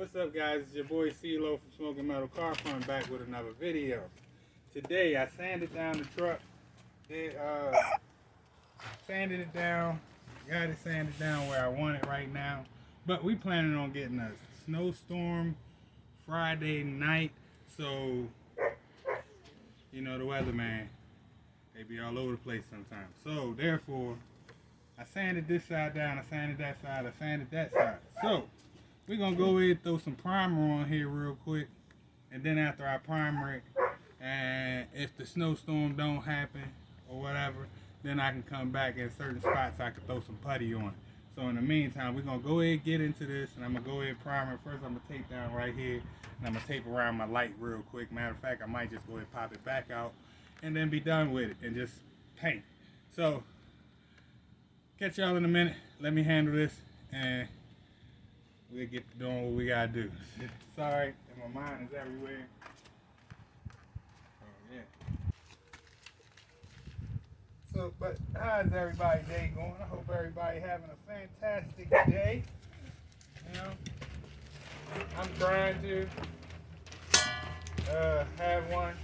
What's up, guys? It's your boy CeeLo from Smokin CarFun back with another video. Today I sanded down the truck. Sanded it down. Got it sanded down where I want it right now. But we planning on getting a snowstorm Friday night. So, you know the weatherman, they be all over the place sometimes. So therefore, I sanded this side down, I sanded that side, I sanded that side. So we're gonna go ahead and throw some primer on here real quick, and then after I primer it, and if the snowstorm don't happen or whatever, then I can come back in certain spots I can throw some putty on it. So in the meantime, we're gonna go ahead and get into this, and I'm gonna go ahead and primer it. First I'm gonna tape down right here, and I'm gonna tape around my light real quick. Matter of fact, I might just go ahead and pop it back out and then be done with it and just paint. So catch y'all in a minute. Let me handle this and we'll get to doing what we gotta do. Sorry, and my mind is everywhere. Oh yeah. So, but how's everybody's day going? I hope everybody having a fantastic day. You know, I'm trying to have one,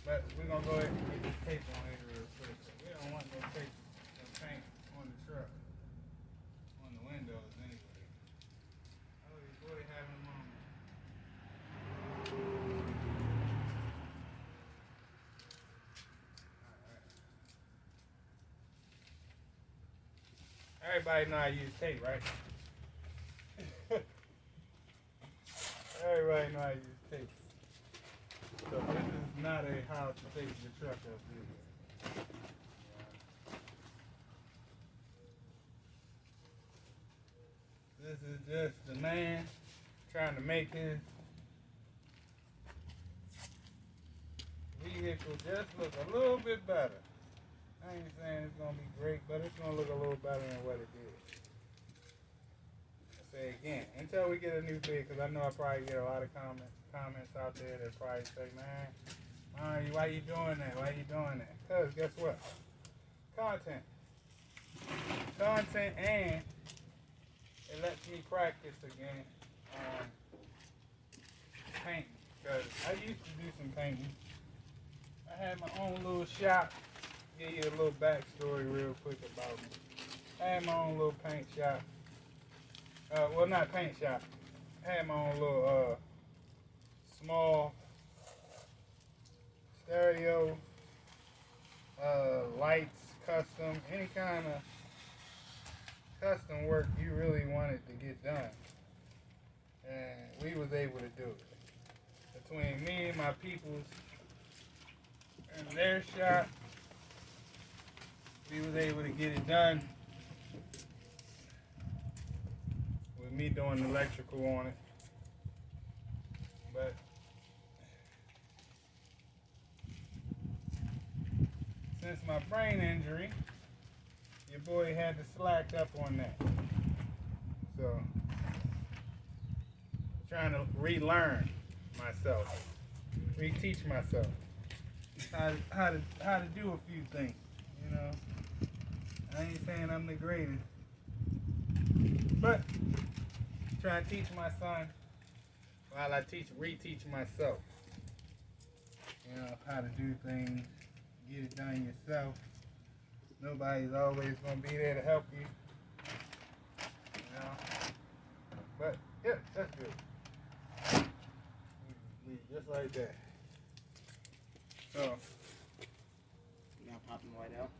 but we're gonna go ahead and get this tape on here real quick. We don't want no tape, no paint on the truck, on the windows anyway. Oh, this boy having a moment. Everybody know I use tape, right? Everybody know I use tape. So this is not a how to tape the truck up video. This is just the man trying to make his vehicle just look a little bit better. I ain't saying it's gonna be great, but it's gonna look a little better than what it did. I say again, until we get a new bid, because I know I probably get a lot of comments out there that probably say, man, why you doing that? Why you doing that? Because guess what? Content, and it lets me practice again on painting. Because I used to do some painting. I had my own little shop. Give you a little backstory real quick about me. I had my own little paint shop. Well, not paint shop. I had my own little small stereo, lights, custom, any kind of custom work you really wanted to get done. And we was able to do it. Between me and my peoples and their shop, we was able to get it done with me doing the electrical on it. But since my brain injury, your boy had to slack up on that. So trying to relearn myself, reteach myself how to do a few things, you know. I ain't saying I'm the greatest, but trying to teach my son while I reteach myself. You know, how to do things, get it done yourself. Nobody's always gonna be there to help you. You know, but yeah, that's good. Just like that. So, you not popping the white out?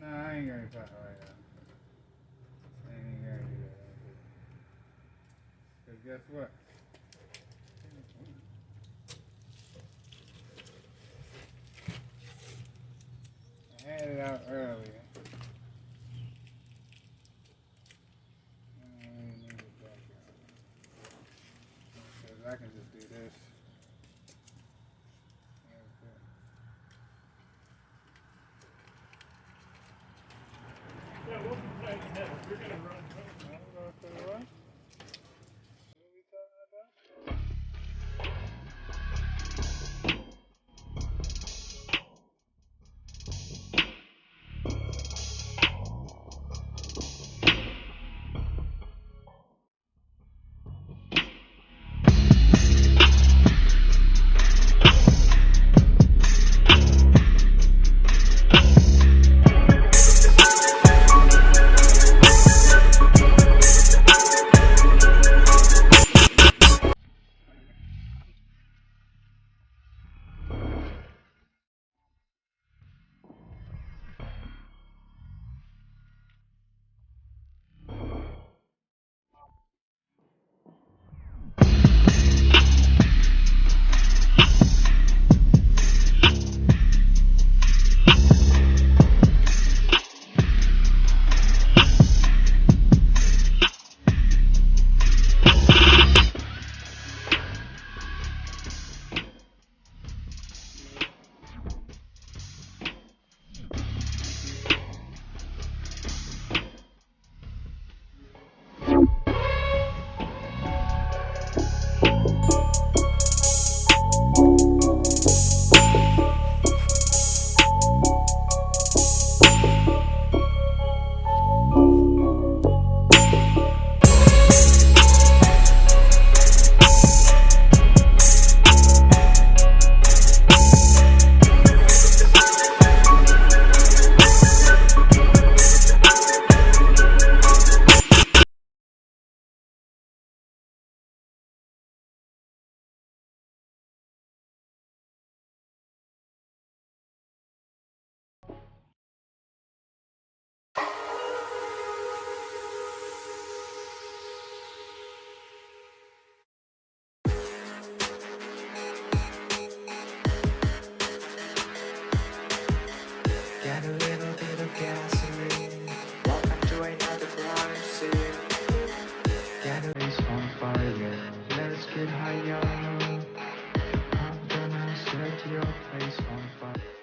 Nah, I ain't gonna pop it right out. I ain't gonna do that. Cause guess what? I had it out earlier. I ain't need it back out. Cause I can just do this. Yeah, we'll be playing ahead. We're gonna run. What? get high on the roof. I'm gonna set your place on fire.